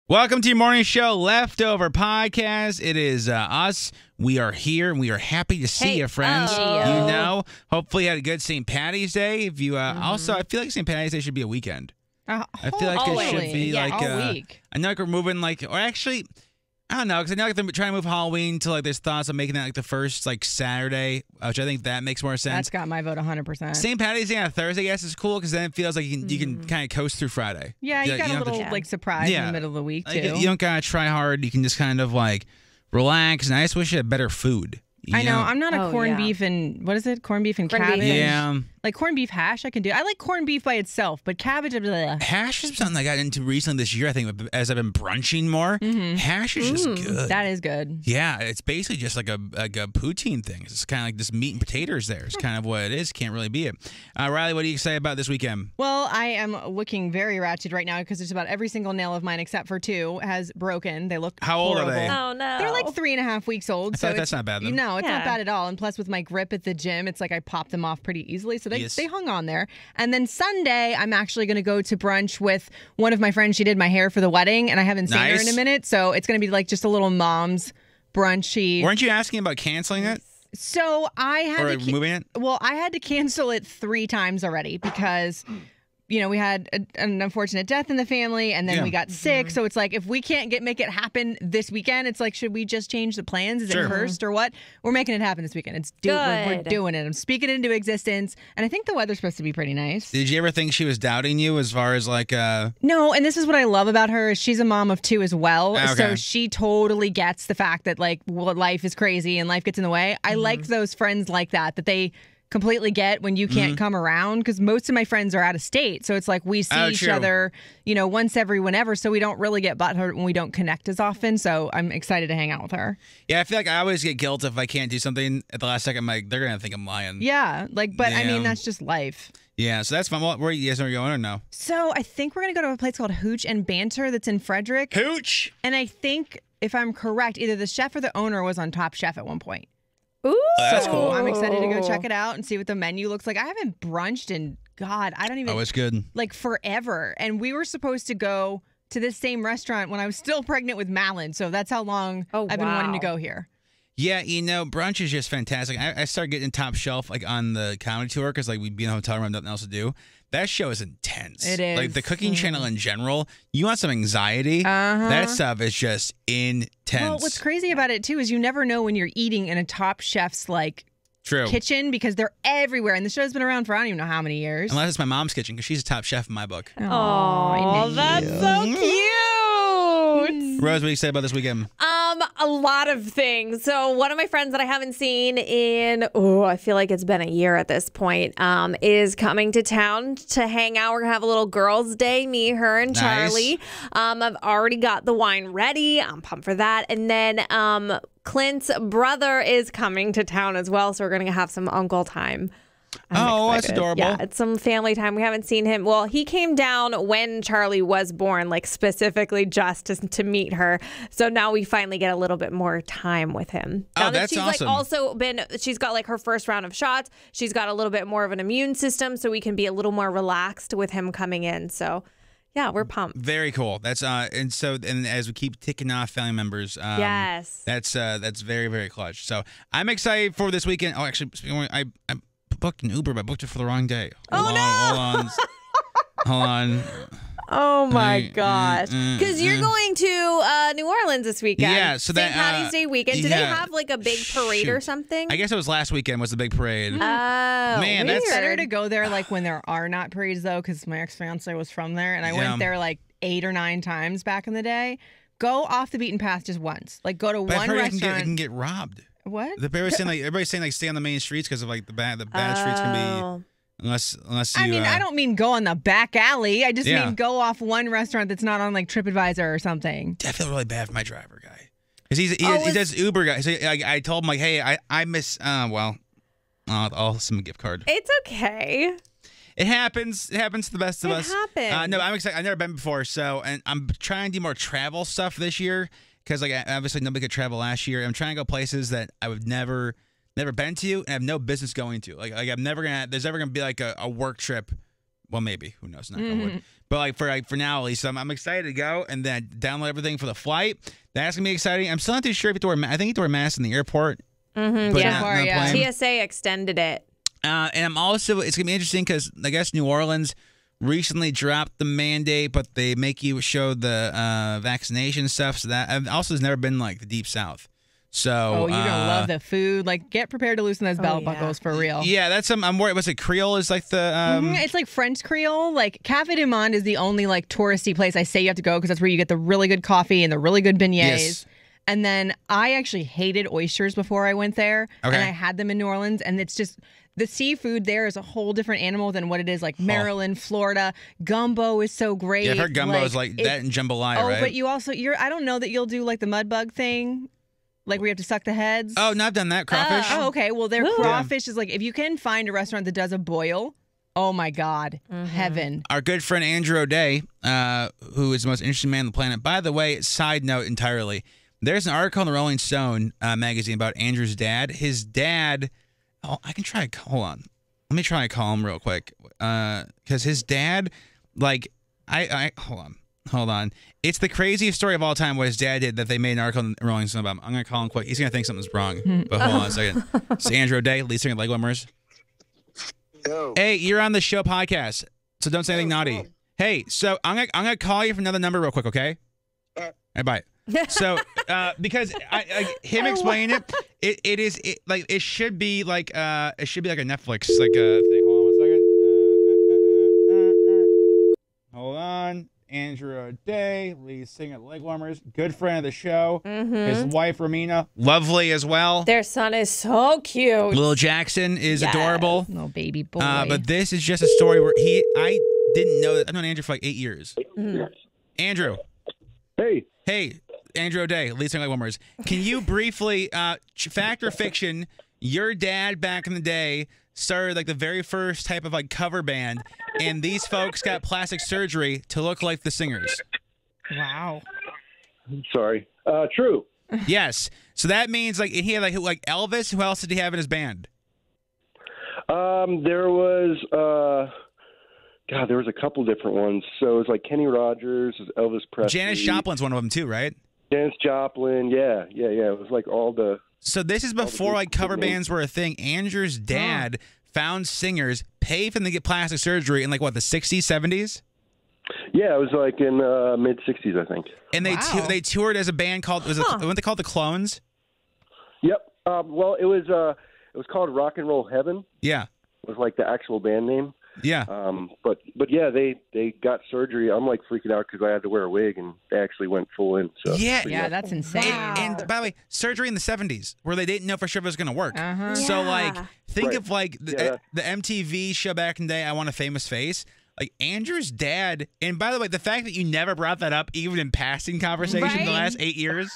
Welcome to your morning show, Leftover Podcast. It is us. We are here, and we are happy to see you, friends. You know, hopefully you had a good St. Patty's Day. If you also, I feel like St. Patty's Day should be a weekend. I feel like it should be all week. I know like we're moving or actually, I don't know, because I know like they're trying to move Halloween to like there's thoughts of making that like the first like Saturday, which I think that makes more sense. That's got my vote 100%. St. Patty's Day on a Thursday, I guess, is cool because then it feels like you can kind of coast through Friday. Yeah, you got a little like surprise in the middle of the week too. You don't gotta try hard. You can just kind of like relax. And I just wish you had better food. I know. I'm not a corned beef and what is it? Corned beef and cabbage. Yeah. Like corned beef hash, I can do. I like corned beef by itself, but cabbage. Hash is something I got into recently this year. I think as I've been brunching more, hash is just good. That is good. Yeah, it's basically just like a poutine thing. It's kind of like this meat and potatoes. There, it's kind of what it is. Can't really be it. Riley, what are you excited about this weekend? Well, I am looking very ratchet right now because just about every single nail of mine, except for two, has broken. They look How old horrible. are they? Oh no, They're like 3.5 weeks old. So that's not bad. Then. No, it's not bad at all. And plus, with my grip at the gym, it's like I pop them off pretty easily. So they hung on there. And then Sunday, I'm actually going to go to brunch with one of my friends. She did my hair for the wedding, and I haven't seen her in a minute. So it's going to be like just a little mom's brunchy. Weren't you asking about canceling it? So I had moving it? Well, I had to cancel it 3 times already because we had an unfortunate death in the family, and then we got sick. So it's like, if we can't make it happen this weekend, it's like, should we just change the plans? Is it cursed or what? We're making it happen this weekend. We're doing it. I'm speaking it into existence, and I think the weather's supposed to be pretty nice. Did you ever think she was doubting you as far as like? No, and this is what I love about her is she's a mom of 2 as well, Okay. so she totally gets the fact that like life is crazy and life gets in the way. I like those friends like that they completely get when you can't come around, because most of my friends are out of state, so it's like we see each other once every whenever, so we don't really get butthurt when we don't connect as often. So I'm excited to hang out with her. Yeah, I feel like I always get guilt if I can't do something at the last second. I'm like, they're gonna think I'm lying. Yeah, I mean, that's just life. Yeah, so that's fun. Where you guys are going or no? So I think we're gonna go to a place called Hooch and Banter that's in Frederick. Hooch. And I think, if I'm correct, either the chef or the owner was on Top Chef at one point. Ooh, that's cool. I'm excited to go check it out and see what the menu looks like. I haven't brunched in, God, I don't even. Oh, it's good. Like forever. And we were supposed to go to this same restaurant when I was still pregnant with Malin. So that's how long I've been wanting to go here. Yeah, brunch is just fantastic. I started getting Top Shelf like on the comedy tour because like we'd be in a hotel room, nothing else to do. That show is intense. It is. Like the cooking channel in general, you want some anxiety, that stuff is just intense. Well, what's crazy about it too is you never know when you're eating in a Top Chef's kitchen, because they're everywhere. And the show's been around for I don't even know how many years. Unless it's my mom's kitchen, because she's a top chef in my book. Oh, that's so cute. Rose, what do you say about this weekend? A lot of things. So one of my friends that I haven't seen in, I feel like it's been a year at this point, is coming to town to hang out. We're going to have a little girls' day, me, her, and Charlie. I've already got the wine ready. I'm pumped for that. And then Clint's brother is coming to town as well, so we're going to have some uncle time. I'm excited. That's adorable. Yeah, it's some family time. We haven't seen him. Well, he came down when Charlie was born, like specifically just to meet her. So now we finally get a little bit more time with him. Now that's she's awesome. She's got like her first round of shots. She's got a little bit more of an immune system, so we can be a little more relaxed with him coming in. So yeah, we're pumped. Very cool. That's and as we keep ticking off family members, yes, that's very, very clutch. So I'm excited for this weekend. Oh, actually, I booked an Uber, but I booked it for the wrong day. Hold on. Oh my gosh! Because you're going to New Orleans this weekend. Yeah, so St. Patty's Day weekend. Do they have like a big parade or something? I guess it was last weekend was the big parade. Oh, man, weird. It's better to go there like when there are not parades though, because my ex-fiance was from there, and I went there like 8 or 9 times back in the day. Go off the beaten path just once. Like go to one restaurant. You can get robbed. What? Everybody's saying stay on the main streets because of like the bad streets can be unless you. I mean, I don't mean go on the back alley. I just mean go off one restaurant that's not on like TripAdvisor or something. I feel really bad for my driver guy because he does Uber guy. So I told him like, hey, I miss. I'll send him a gift card. It's okay. It happens. It happens to the best of us. It happens. No, I'm excited. I've never been before, and I'm trying to do more travel stuff this year. Because like obviously nobody could travel last year. I'm trying to go places that I would never been to and have no business going to. Like there's never gonna be like a work trip Well, maybe. Who knows? Knock on wood. But for now at least, I'm excited to go and then download everything for the flight. That's gonna be exciting. I'm still not too sure if you have to wear. I think you have to wear masks in the airport. TSA extended it. And I'm also. It's gonna be interesting because I guess New Orleans recently dropped the mandate, but they make you show the vaccination stuff. So that also has never been like the Deep South. So you're gonna love the food. Like, get prepared to loosen those belt buckles for real. Yeah, that's I'm worried. Was it Creole? Is like the it's like French Creole. Like Café du Monde is the only like touristy place I say you have to go because that's where you get the really good coffee and the really good beignets. Yes. And then I actually hated oysters before I went there, and I had them in New Orleans, and it's just. The seafood there is a whole different animal than what it is like Maryland, Florida. Gumbo is so great. Yeah, I've heard gumbo is like that in jambalaya, right? But you also I don't know that you'll do like the mud bug thing. Like, we have to suck the heads. Oh, no, I've done that. Crawfish. Oh, okay. Well, their crawfish is like, if you can find a restaurant that does a boil, oh my God, heaven. Our good friend Andrew O'Day, who is the most interesting man on the planet. By the way, side note entirely, there's an article in the Rolling Stone magazine about Andrew's dad. His dad, I can try to, hold on. Let me try to call him real quick. Because his dad, like, Hold on. It's the craziest story of all time what his dad did that they made an article in Rolling Stone about. I'm going to call him quick. He's going to think something's wrong. But hold on a second. It's Andrew O'Day, lead singer of Leg Warmers. Yo. Hey, you're on the show podcast, so don't say anything naughty. Hey, so I'm gonna call you from another number real quick, okay? Hey, bye. So, because him explaining it should be like a Netflix like a thing. Hold on 1 second. Hold on. Andrew O'Day, lead singer of Leg Warmers, good friend of the show. His wife Romina, lovely as well. Their son is so cute. Little Jackson is adorable. Little baby boy. But this is just a story where I didn't know that. I've known Andrew for like 8 years. Andrew. Hey, Andrew O'Day, lead singer of Leg Warmers. Can you briefly, fact or fiction, your dad back in the day started like the very first type of like cover band, and these folks got plastic surgery to look like the singers. Wow. Sorry. True. Yes. So that means like he had like Elvis. Who else did he have in his band? There was there was a couple different ones. So it was like Kenny Rogers, Elvis Presley. Janis Joplin's one of them too, right? Janis Joplin. Yeah. It was like all the. So this is before like cover bands were a thing. Andrew's dad found singers, paid for them to get plastic surgery in like what, the 60s, 70s? Yeah, it was like in mid 60s, I think. And they toured as a band called weren't they called the Clones? Yep. Well, it was called Rock and Roll Heaven. Yeah. It was like the actual band name. Yeah. But yeah, they got surgery. I'm like freaking out because I had to wear a wig, and they actually went full in. So yeah, that's insane. And by the way, surgery in the 70s where they didn't know for sure if it was going to work. So like, think of like the MTV show back in the day, I Want a Famous Face. Like Andrew's dad, and by the way, the fact that you never brought that up even in passing conversation in the last 8 years.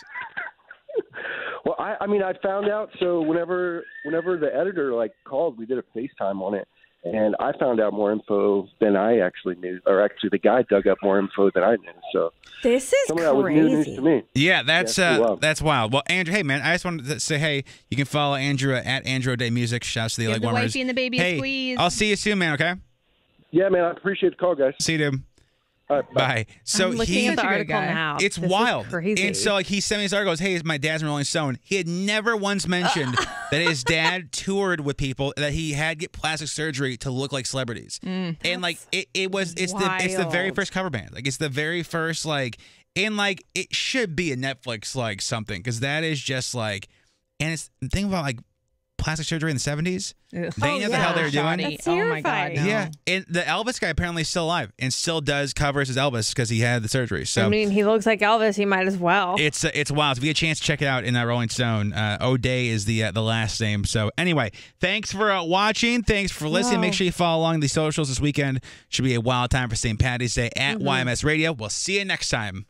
Well, I mean, I found out. So whenever the editor like called, we did a FaceTime on it. And I found out more info than I actually knew, or actually the guy dug up more info than I knew. So this is crazy. That was new news to me. Yeah, that's wild. Well, Andrew, hey man, I just wanted to say, hey, you can follow Andrew at Andrew O'Day Music. Shouts to the Leg Warmers. The wifey and the baby a squeeze. I'll see you soon, man. Okay. Yeah, man. I appreciate the call, guys. See you, dude. All right, bye. So I'm looking at the article now. It's wild. And so like he sent me this article, goes, hey, my dad's in Rolling Stone. He had never once mentioned that his dad toured with people that he had get plastic surgery to look like celebrities. And like it's the very first cover band. Like it's the very first like, and like it should be a Netflix like something, because that is just like, and it's the thing about like plastic surgery in the 70s. They know what the hell they were doing. That's oh my God, no. Yeah, and the Elvis guy apparently is still alive and still does covers as Elvis because he had the surgery. So I mean, he looks like Elvis. He might as well. It's wild. If you get a chance to check it out in Rolling Stone, O'Day is the last name. So anyway, thanks for watching. Thanks for listening. Make sure you follow along the socials this weekend. Should be a wild time for St. Patty's Day at YMS Radio. We'll see you next time.